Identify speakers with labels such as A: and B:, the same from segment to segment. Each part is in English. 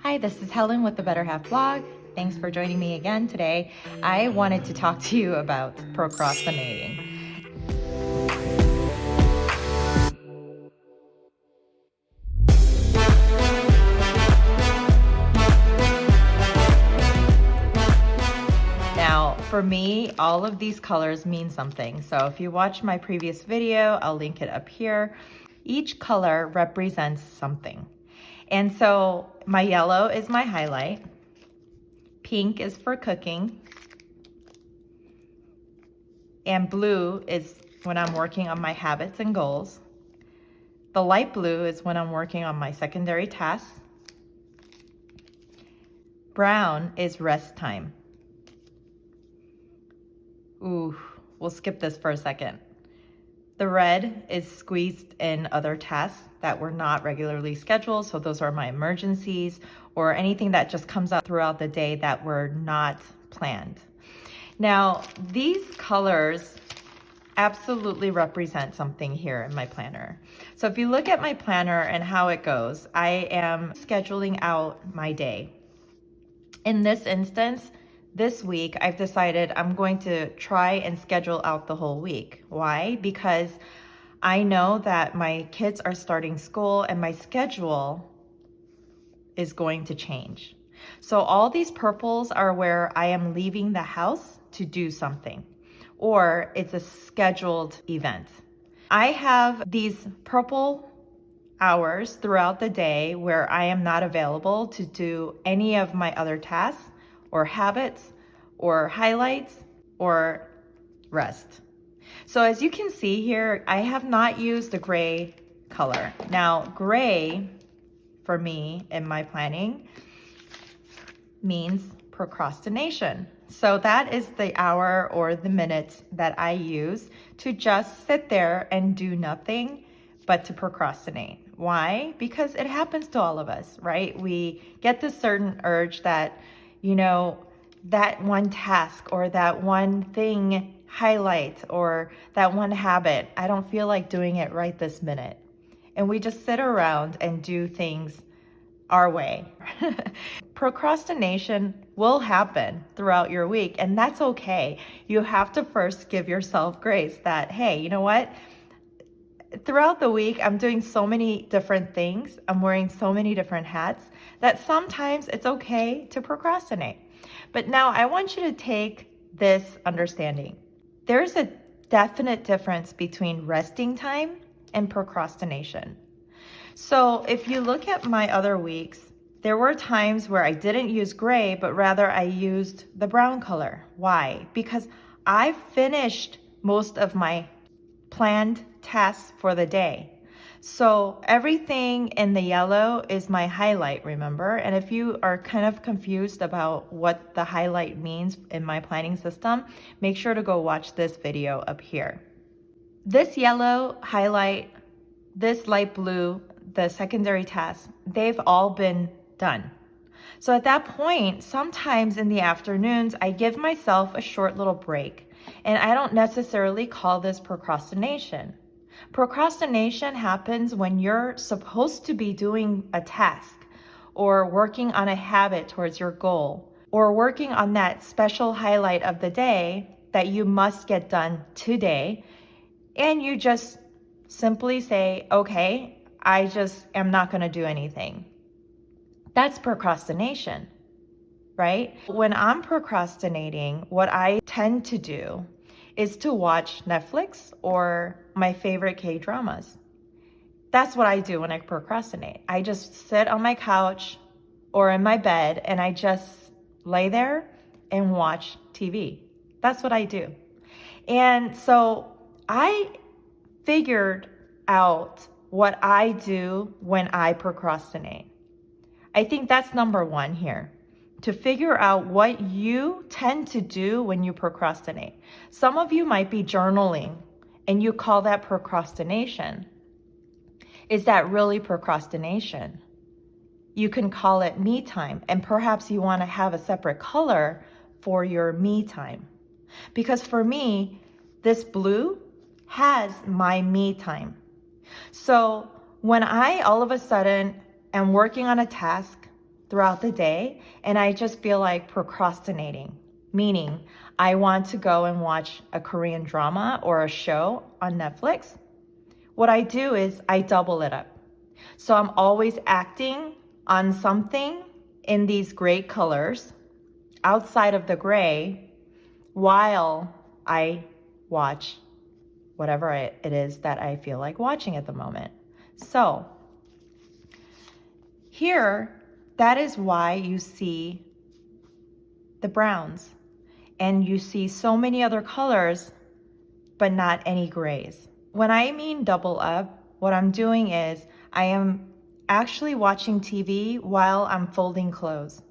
A: Hi, this is Helen with the Better Half blog. Thanks for joining me again today. I wanted to talk to you about procrastinating. Now, for me, all of these colors mean something. So if you watch my previous video, I'll link it up here. Each color represents something. And so my yellow is my highlight. Pink is for cooking. And blue is when I'm working on my habits and goals. The light blue is when I'm working on my secondary tasks. Brown is rest time. Ooh, we'll skip this for a second. The red is squeezed in other tasks that were not regularly scheduled. So those are my emergencies or anything that just comes up throughout the day that were not planned. Now, these colors absolutely represent something here in my planner. So if you look at my planner and how it goes, I am scheduling out my day. In this instance, this week, I've decided I'm going to try and schedule out the whole week. Why? Because I know that my kids are starting school and my schedule is going to change. So all these purples are where I am leaving the house to do something, or it's a scheduled event. I have these purple hours throughout the day where I am not available to do any of my other tasks or habits or highlights or rest. So as you can see here, I have not used the gray color. Now, gray for me in my planning means procrastination. So that is the hour or the minutes that I use to just sit there and do nothing but to procrastinate. Why? Because it happens to all of us, right? We get this certain urge that, that one task or that one thing highlight or that one habit, I don't feel like doing it right this minute. And we just sit around and do things our way. Procrastination will happen throughout your week, and that's okay. You have to first give yourself grace that, hey, you know what? Throughout the week, I'm doing so many different things. I'm wearing so many different hats that sometimes it's okay to procrastinate. But now I want you to take this understanding. There's a definite difference between resting time and procrastination. So if you look at my other weeks, there were times where I didn't use gray, but rather I used the brown color. Why? Because I finished most of my planned tasks for the day. So everything in the yellow is my highlight, remember? And if you are kind of confused about what the highlight means in my planning system, make sure to go watch this video up here. This yellow highlight, this light blue, the secondary tasks, they've all been done. So at that point, sometimes in the afternoons, I give myself a short little break. And I don't necessarily call this procrastination. Procrastination happens when you're supposed to be doing a task or working on a habit towards your goal or working on that special highlight of the day that you must get done today. And you just simply say, okay, I just am not going to do anything. That's procrastination, right? When I'm procrastinating, what I tend to do is to watch Netflix or my favorite K-dramas. That's what I do when I procrastinate. I just sit on my couch or in my bed and I just lay there and watch TV. That's what I do. And so I figured out what I do when I procrastinate. I think that's number one here, to figure out what you tend to do when you procrastinate. Some of you might be journaling and you call that procrastination. Is that really procrastination? You can call it me time, and perhaps you want to have a separate color for your me time. Because for me, this blue has my me time. So when I all of a sudden am working on a task throughout the day and I just feel like procrastinating, meaning I want to go and watch a Korean drama or a show on Netflix, what I do is I double it up. So I'm always acting on something in these gray colors outside of the gray while I watch whatever it is that I feel like watching at the moment. So here, that is why you see the browns and you see so many other colors, but not any grays. When I mean double up, what I'm doing is I am actually watching TV while I'm folding clothes,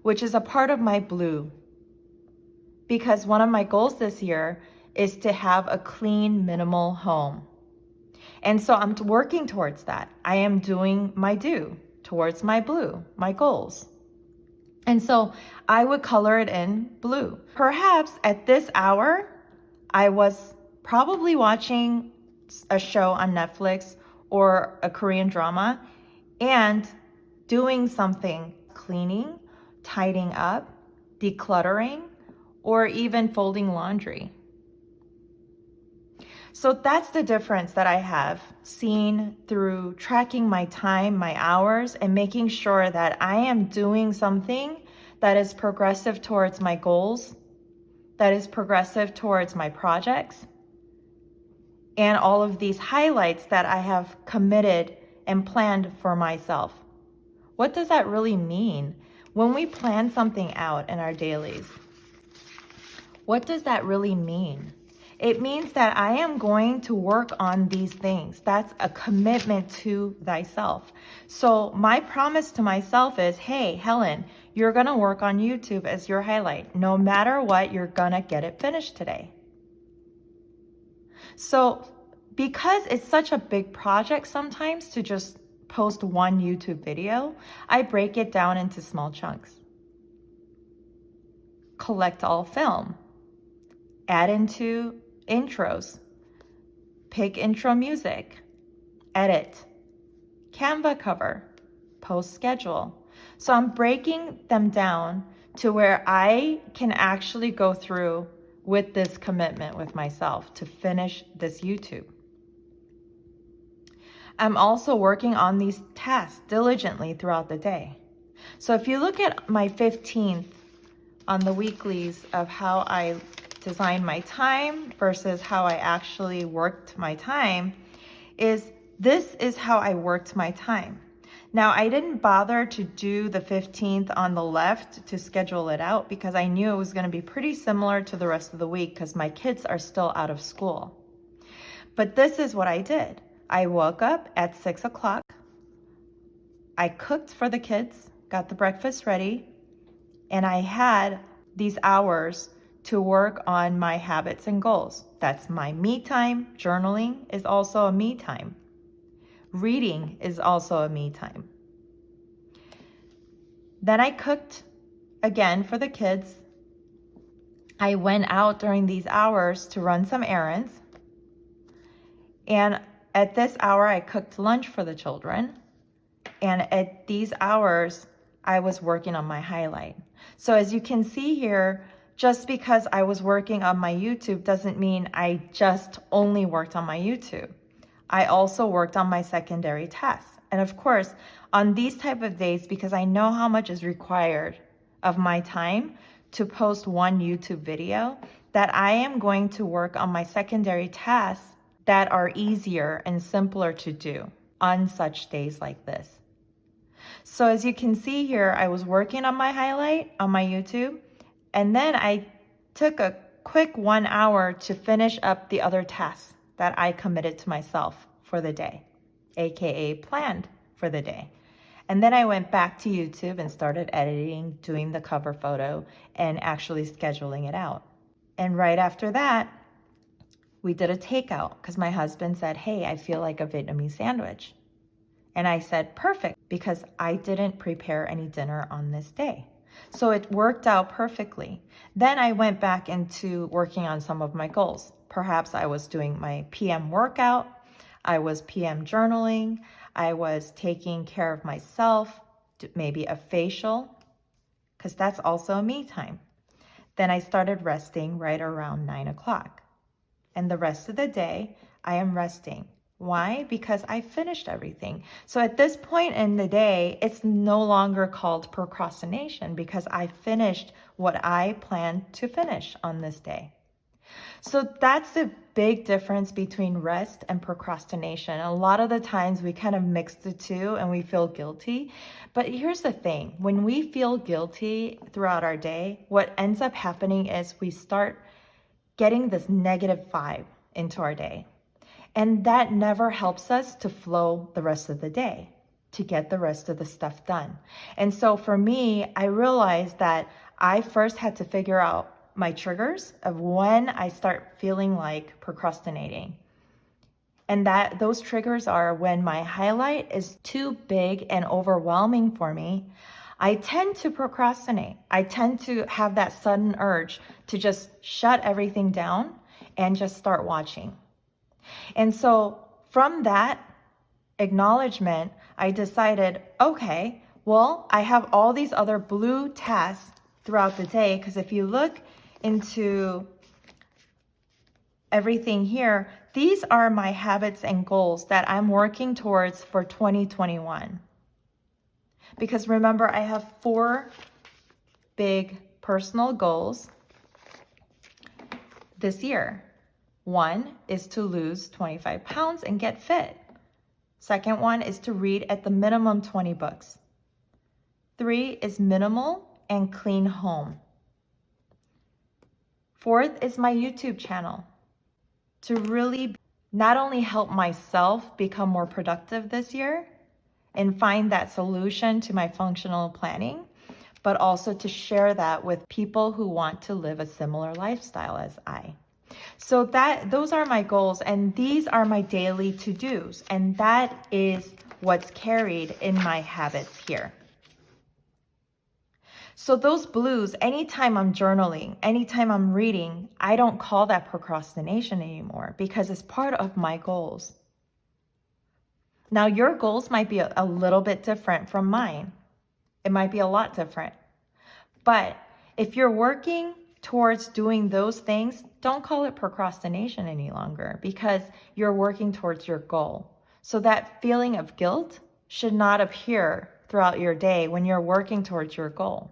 A: which is a part of my blue. Because one of my goals this year is to have a clean, minimal home. And so I'm working towards that. I am doing my due towards my blue, my goals. And so I would color it in blue. Perhaps at this hour, I was probably watching a show on Netflix or a Korean drama and doing something, cleaning, tidying up, decluttering, or even folding laundry. So that's the difference that I have seen through tracking my time, my hours, and making sure that I am doing something that is progressive towards my goals, that is progressive towards my projects, and all of these highlights that I have committed and planned for myself. What does that really mean? When we plan something out in our dailies, what does that really mean? It means that I am going to work on these things. That's a commitment to thyself. So my promise to myself is, hey, Helen, you're going to work on YouTube as your highlight. No matter what, you're going to get it finished today. So because it's such a big project sometimes to just post one YouTube video, I break it down into small chunks. Collect all film. Add into intros, pick intro music, edit, Canva cover, post schedule. So I'm breaking them down to where I can actually go through with this commitment with myself to finish this YouTube. I'm also working on these tasks diligently throughout the day. So if you look at my 15th on the weeklies of how I design my time versus how I actually worked my time, this is how I worked my time. Now, I didn't bother to do the 15th on the left to schedule it out because I knew it was going to be pretty similar to the rest of the week because my kids are still out of school. But this is what I did. I woke up at 6 o'clock. I cooked for the kids, got the breakfast ready, and I had these hours to work on my habits and goals. That's my me time. Journaling is also a me time. Reading is also a me time. Then I cooked again for the kids. I went out during these hours to run some errands. And at this hour, I cooked lunch for the children. And at these hours, I was working on my highlight. So as you can see here, just because I was working on my YouTube doesn't mean I just only worked on my YouTube. I also worked on my secondary tasks. And of course, on these type of days, because I know how much is required of my time to post one YouTube video, that I am going to work on my secondary tasks that are easier and simpler to do on such days like this. So as you can see here, I was working on my highlight on my YouTube, and then I took a quick 1 hour to finish up the other tasks that I committed to myself for the day, AKA planned for the day. And then I went back to YouTube and started editing, doing the cover photo, and actually scheduling it out. And right after that, we did a takeout because my husband said, hey, I feel like a Vietnamese sandwich. And I said, perfect, because I didn't prepare any dinner on this day. So it worked out perfectly. Then I went back into working on some of my goals. Perhaps I was doing my PM workout. I was PM journaling. I was taking care of myself, maybe a facial, because that's also a me time. Then I started resting right around 9 o'clock. And the rest of the day, I am resting. Why? Because I finished everything. So at this point in the day, it's no longer called procrastination because I finished what I planned to finish on this day. So that's the big difference between rest and procrastination. A lot of the times we kind of mix the two and we feel guilty. But here's the thing, when we feel guilty throughout our day, what ends up happening is we start getting this negative vibe into our day. And that never helps us to flow the rest of the day, to get the rest of the stuff done. And so for me, I realized that I first had to figure out my triggers of when I start feeling like procrastinating. And that those triggers are when my highlight is too big and overwhelming for me. I tend to procrastinate. I tend to have that sudden urge to just shut everything down and just start watching. And so from that acknowledgement, I decided, okay, well, I have all these other blue tasks throughout the day, because if you look into everything here, these are my habits and goals that I'm working towards for 2021. Because remember, I have 4 big personal goals this year. 1 is to lose 25 pounds and get fit. Second one is to read at the minimum 20 books. 3 is minimal and clean home. 4th is my YouTube channel, to really not only help myself become more productive this year and find that solution to my functional planning, but also to share that with people who want to live a similar lifestyle as I. So those are my goals, and these are my daily to-dos, and that is what's carried in my habits here. So those blues, anytime I'm journaling, anytime I'm reading, I don't call that procrastination anymore because it's part of my goals. Now, your goals might be a little bit different from mine. It might be a lot different. But if you're working towards doing those things, don't call it procrastination any longer because you're working towards your goal. So that feeling of guilt should not appear throughout your day when you're working towards your goal.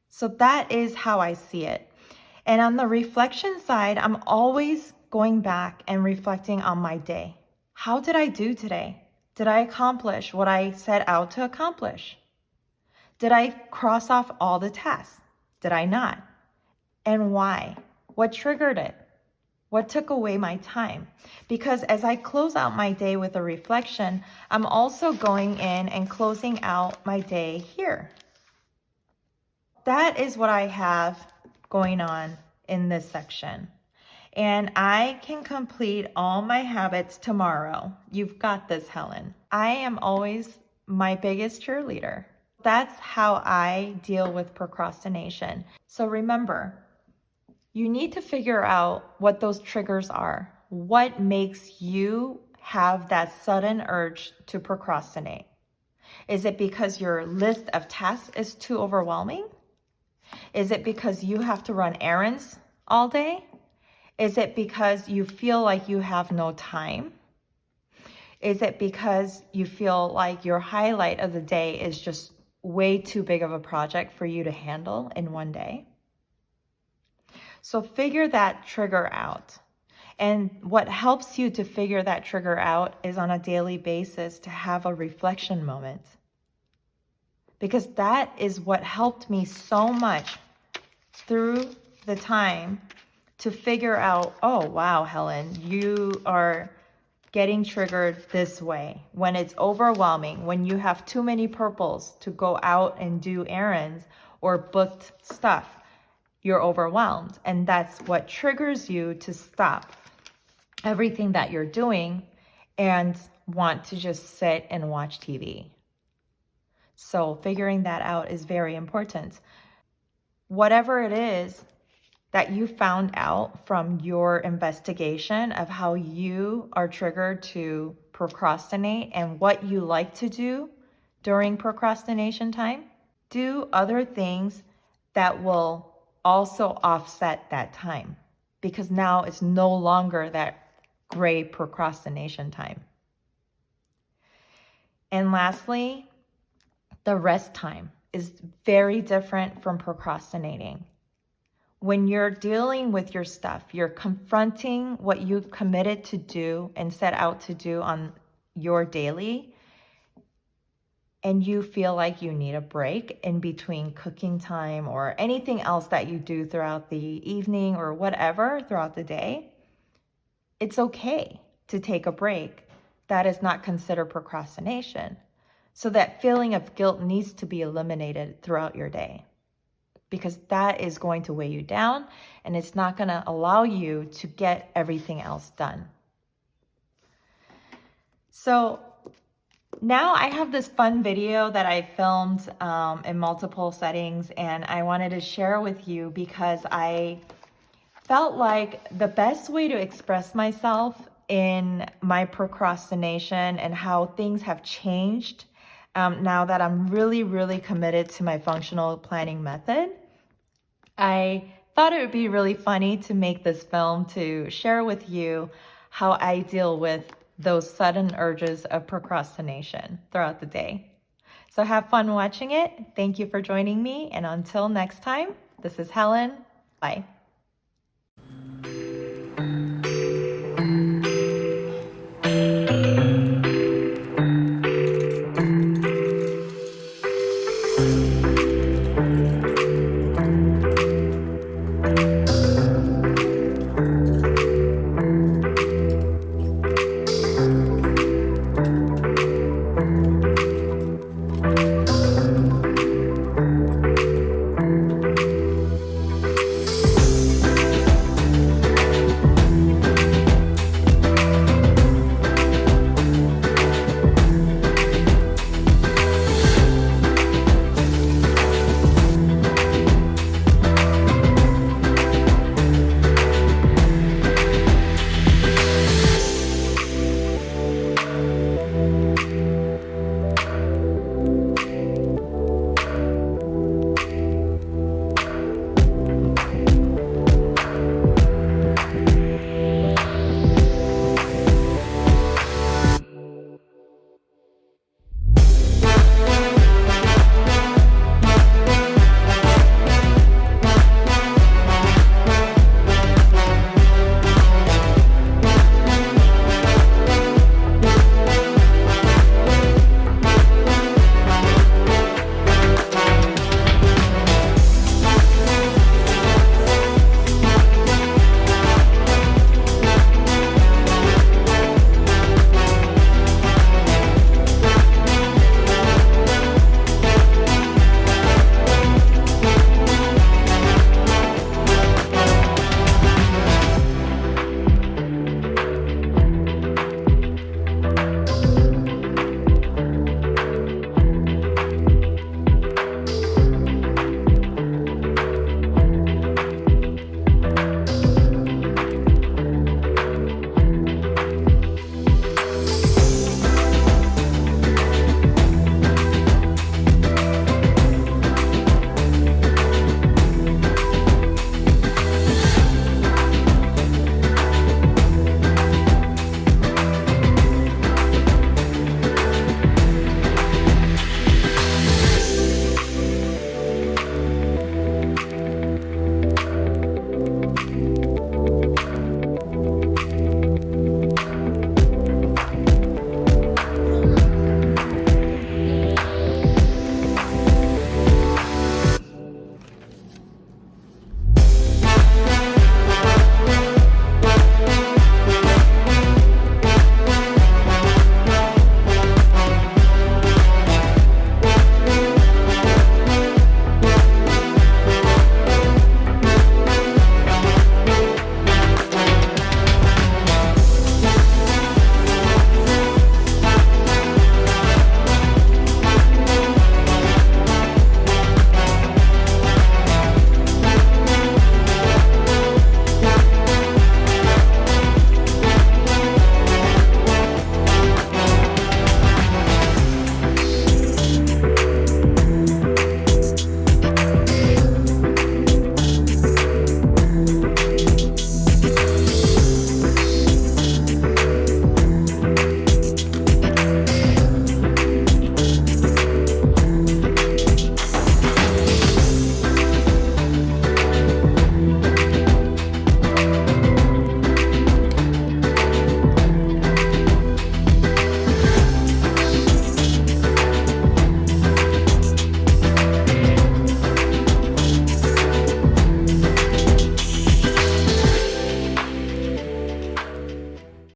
A: So that is how I see it. And on the reflection side, I'm always going back and reflecting on my day. How did I do today? Did I accomplish what I set out to accomplish? Did I cross off all the tasks? Did I not? And why? What triggered it? What took away my time? Because as I close out my day with a reflection, I'm also going in and closing out my day here. That is what I have going on in this section. And I can complete all my habits tomorrow. You've got this, Helen. I am always my biggest cheerleader. That's how I deal with procrastination. So remember, you need to figure out what those triggers are. What makes you have that sudden urge to procrastinate? Is it because your list of tasks is too overwhelming? Is it because you have to run errands all day? Is it because you feel like you have no time? Is it because you feel like your highlight of the day is just way too big of a project for you to handle in one day? So figure that trigger out. And what helps you to figure that trigger out is on a daily basis to have a reflection moment. Because that is what helped me so much through the time to figure out, oh, wow, Helen, you are getting triggered this way. When it's overwhelming, when you have too many purples to go out and do errands or booked stuff, you're overwhelmed. And that's what triggers you to stop everything that you're doing and want to just sit and watch TV. So figuring that out is very important. Whatever it is that you found out from your investigation of how you are triggered to procrastinate and what you like to do during procrastination time, do other things that will also offset that time, because now it's no longer that gray procrastination time. And lastly, the rest time is very different from procrastinating. When you're dealing with your stuff, you're confronting what you've committed to do and set out to do on your daily, and you feel like you need a break in between cooking time or anything else that you do throughout the evening or whatever throughout the day, it's okay to take a break. That is not considered procrastination. So that feeling of guilt needs to be eliminated throughout your day, because that is going to weigh you down and it's not going to allow you to get everything else done. So now I have this fun video that I filmed in multiple settings, and I wanted to share with you because I felt like the best way to express myself in my procrastination and how things have changed now that I'm really, really committed to my functional planning method, I thought it would be really funny to make this film to share with you how I deal with those sudden urges of procrastination throughout the day. So have fun watching it. Thank you for joining me. And until next time, this is Helen. Bye.